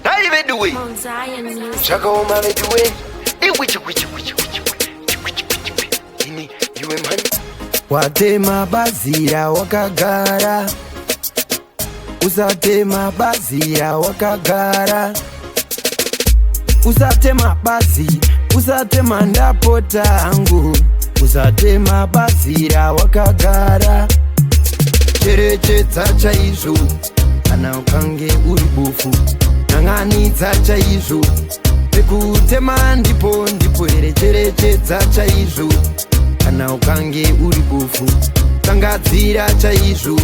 David do it. Shakoma me do it. You and man. Watema bazira wakagara, usatema bazira wakagara, usatema bazi, usatema ndapo tangu, usatema bazira wakagara. Cherechedza chaizvo kana ukange uri bofu, nang'anidza chaizvo pekutema ndipo here. Cherechedza chaizvo kana ukange uri bofu, tangadzira chaizvo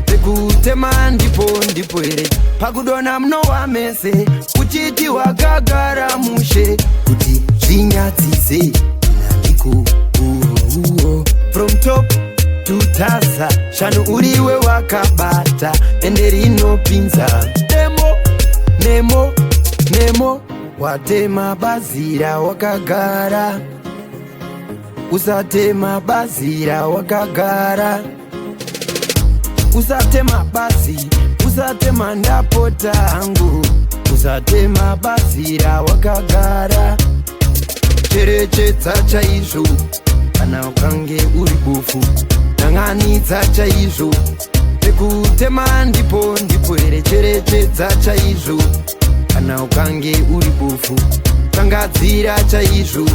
pekutema ndipo here. Pakudona mnowa mese uchiti wakagara mushe, kuti zvinyadzise nandiko from top to tasa. Shanu uriwe wakabata ende rinopinza. Nemo watema bazira wakagara, usatema bazira wakagara, usatema bazi, usatema ndapo tangu, usatema bazira wakagara. Cherechedza chaizvo kana ukange uri bofu, nang'anidza chaizvo pekutema ndipo here. Cherechedza chaizvo kana ukange uri bofu, tangadzira chaizvo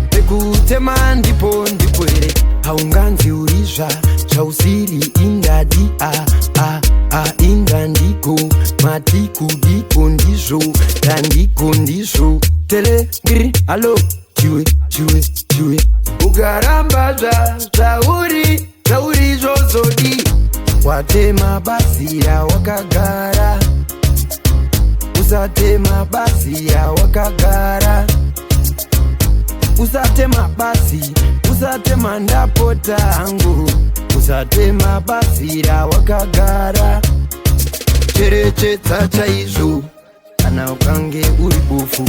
pekutema ndipo here. Haunganzi urizva chausiri indadi indandiko matikudiko ndizvo dandiko ndizvo telegri alo chiwe ukaramba zvauri zvozodi. Watema bazira wakagara, usatema bazira wakagara, usatema bazi, usatema ndapo tangu, usatema bazira wakagara. Cherechedza chaizvo kana ukange uri bofu,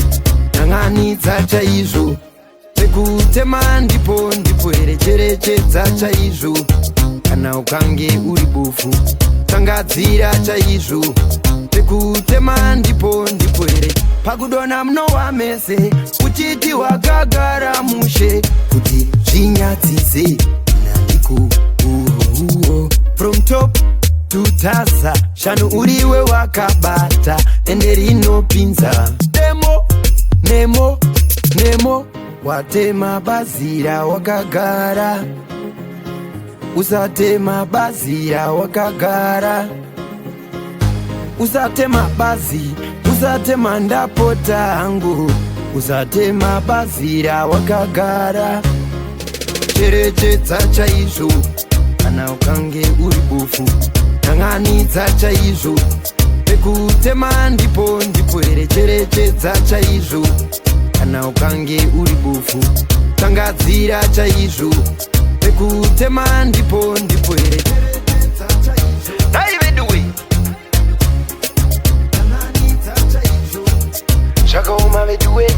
nang'anidza chaizvo pekutema ndipo here. Cherechedza chaizvo kana ukange uri bofu, tangadzira chaizvo pekutema ndipo here. Pakudona mnowa mese uchiti wakagara mushe, kuti zvinyadzise nandiko from top to tasa. Shanu uriwe wakabata ende rinopinza. Nemo watema bazira wakagara, usatema bazira wakagara, usatema bazi, usatema ndapo tangu, usatema bazira wakagara. Cherechedza chaizvo kana ukange uri bofu, nang'anidza chaizvo pekutema ndipo here. Cherechedza chaizvo kana ukange uri bofu, tangadzira chaizvo pekutema ndipo here. David do it. Shakoma me do it.